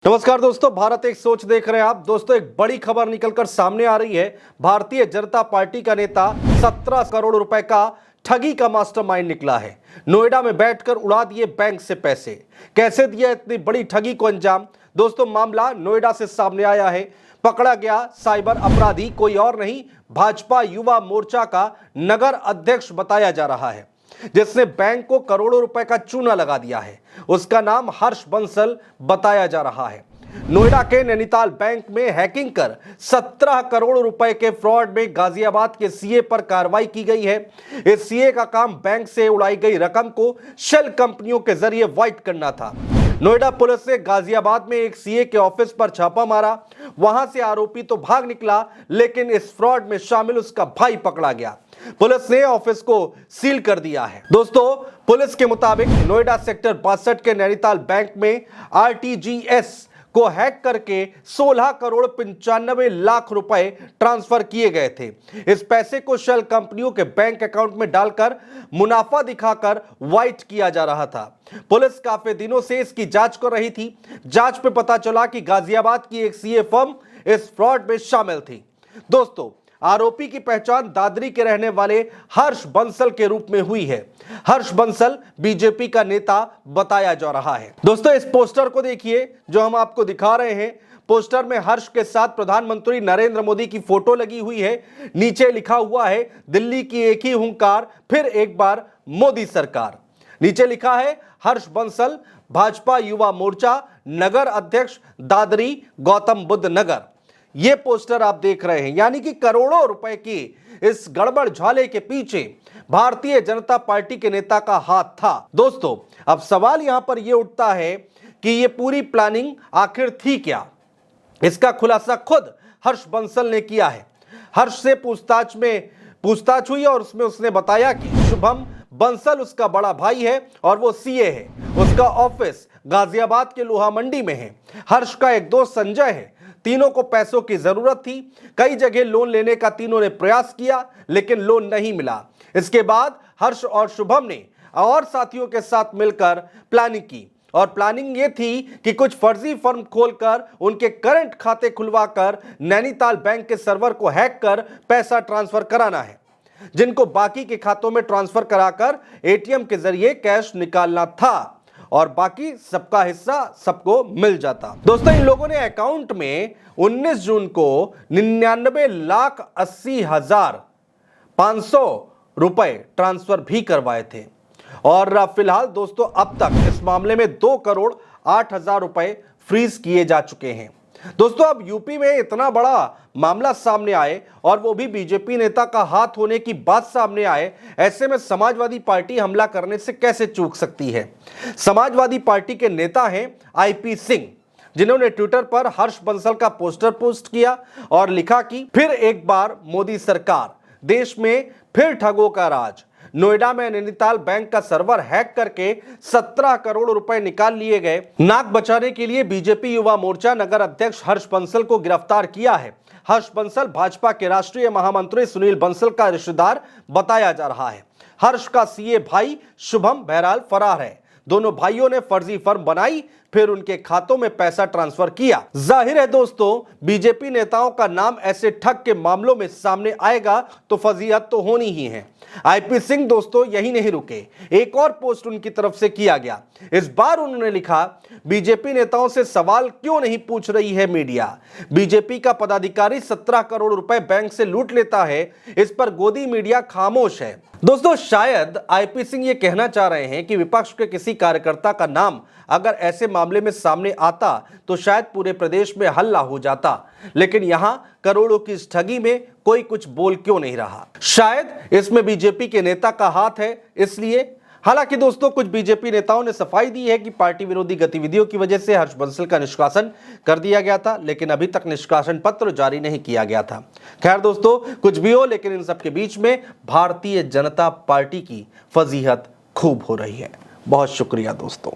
नमस्कार दोस्तों, भारत एक सोच देख रहे हैं आप। दोस्तों, एक बड़ी खबर निकलकर सामने आ रही है। भारतीय जनता पार्टी का नेता 17 करोड़ रुपए का ठगी का मास्टरमाइंड निकला है। नोएडा में बैठकर उड़ा दिए बैंक से पैसे। कैसे दिया इतनी बड़ी ठगी को अंजाम? दोस्तों, मामला नोएडा से सामने आया है। पकड़ा गया साइबर अपराधी कोई और नहीं, भाजपा युवा मोर्चा का नगर अध्यक्ष बताया जा रहा है, जिसने बैंक को करोड़ों रुपए का चूना लगा दिया है। उसका नाम हर्ष बंसल बताया जा रहा है। नोएडा के नैनीताल बैंक में हैकिंग कर 17 करोड़ रुपए के फ्रॉड में गाजियाबाद के सीए पर कार्रवाई की गई है। इस सीए का काम बैंक से उड़ाई गई रकम को शेल कंपनियों के जरिए वाइट करना था। नोएडा पुलिस ने गाजियाबाद में एक सीए के ऑफिस पर छापा मारा। वहां से आरोपी तो भाग निकला, लेकिन इस फ्रॉड में शामिल उसका भाई पकड़ा गया। पुलिस ने ऑफिस को सील कर दिया है। दोस्तों, पुलिस के मुताबिक नोएडा सेक्टर 62 के नैनीताल बैंक में आरटीजीएस को हैक करके 16 करोड़ 95 लाख रुपए ट्रांसफर किए गए थे। इस पैसे को शेल कंपनियों के बैंक अकाउंट में डालकर मुनाफा दिखाकर वाइट किया जा रहा था। पुलिस काफी दिनों से इसकी जांच कर रही थी। जांच में पता चला कि गाजियाबाद की एक सीए फर्म इस फ्रॉड में शामिल थी। दोस्तों, आरोपी की पहचान दादरी के रहने वाले हर्ष बंसल के रूप में हुई है। हर्ष बंसल बीजेपी का नेता बताया जा रहा है। दोस्तों, इस पोस्टर को देखिए जो हम आपको दिखा रहे हैं। पोस्टर में हर्ष के साथ प्रधानमंत्री नरेंद्र मोदी की फोटो लगी हुई है। नीचे लिखा हुआ है, दिल्ली की एक ही हुंकार, फिर एक बार मोदी सरकार। नीचे लिखा है, हर्ष बंसल, भाजपा युवा मोर्चा, नगर अध्यक्ष, दादरी, गौतम बुद्ध नगर। ये पोस्टर आप देख रहे हैं, यानी कि करोड़ों रुपए की इस गड़बड़ झाले के पीछे भारतीय जनता पार्टी के नेता का हाथ था। दोस्तों, अब सवाल यहां पर यह उठता है कि यह पूरी प्लानिंग आखिर थी क्या? इसका खुलासा खुद हर्ष बंसल ने किया है। हर्ष से पूछताछ हुई और उसमें उसने बताया कि शुभम बंसल उसका बड़ा भाई है और वो सीए है। उसका ऑफिस गाजियाबाद के लोहा मंडी में है। हर्ष का एक दोस्त संजय है। तीनों को पैसों की जरूरत थी। कई जगह लोन लेने का तीनों ने प्रयास किया, लेकिन लोन नहीं मिला। इसके बाद हर्ष और शुभम ने और साथियों के साथ मिलकर प्लानिंग की, और प्लानिंग ये थी कि कुछ फर्जी फर्म खोलकर उनके करंट खाते खुलवाकर नैनीताल बैंक के सर्वर को हैक कर पैसा ट्रांसफर कराना है, जिनको बाकी के खातों में ट्रांसफर कराकर एटीएम के जरिए कैश निकालना था और बाकी सबका हिस्सा सबको मिल जाता। दोस्तों, इन लोगों ने अकाउंट में 19 जून को 99,80,500 रुपए ट्रांसफर भी करवाए थे। और फिलहाल दोस्तों, अब तक इस मामले में 2 करोड़ 8,000 रुपए फ्रीज किए जा चुके हैं। दोस्तों, अब यूपी में इतना बड़ा मामला सामने आए और वो भी बीजेपी नेता का हाथ होने की बात सामने आए, ऐसे में समाजवादी पार्टी हमला करने से कैसे चूक सकती है? समाजवादी पार्टी के नेता हैं आईपी सिंह, जिन्होंने ट्विटर पर हर्ष बंसल का पोस्टर पोस्ट किया और लिखा कि फिर एक बार मोदी सरकार, देश में फिर ठगों का राज। नोएडा में नैनीताल बैंक का सर्वर हैक करके 17 करोड़ रुपए निकाल लिए गए। नाक बचाने के लिए बीजेपी युवा मोर्चा नगर अध्यक्ष हर्ष बंसल को गिरफ्तार किया है। हर्ष बंसल भाजपा के राष्ट्रीय महामंत्री सुनील बंसल का रिश्तेदार बताया जा रहा है। हर्ष का सीए भाई शुभम बहरहाल फरार है। दोनों भाइयों ने फर्जी फर्म बनाई, फिर उनके खातों में पैसा ट्रांसफर किया। जाहिर है दोस्तों, बीजेपी नेताओं का नाम ऐसे ठग के मामलों में सामने आएगा तो फजीहत तो होनी ही है। आईपी सिंह दोस्तों यही नहीं रुके, एक और पोस्ट उनकी तरफ से किया गया। इस बार उन्होंने लिखा, बीजेपी नेताओं से सवाल क्यों नहीं पूछ रही है मीडिया? बीजेपी का पदाधिकारी 17 करोड़ रुपए बैंक से लूट लेता है, इस पर गोदी मीडिया खामोश है। दोस्तों, शायद आईपी सिंह ये कहना चाह रहे हैं कि विपक्ष के किसी कार्यकर्ता का नाम अगर ऐसे मामले में सामने आता तो शायद पूरे प्रदेश में हल्ला हो जाता, लेकिन यहां करोड़ों की इस ठगी में कोई कुछ बोल क्यों नहीं रहा? शायद इसमें बीजेपी के नेता का हाथ है, इसलिए। हालांकि दोस्तों, कुछ बीजेपी नेताओं ने सफाई दी है कि पार्टी विरोधी गतिविधियों की वजह से हर्ष बंसल का निष्कासन कर दिया गया था, लेकिन अभी तक निष्कासन पत्र जारी नहीं किया गया था। खैर दोस्तों, कुछ भी हो, लेकिन इन सबके बीच में भारतीय जनता पार्टी की फजीहत खूब हो रही है। बहुत शुक्रिया दोस्तों।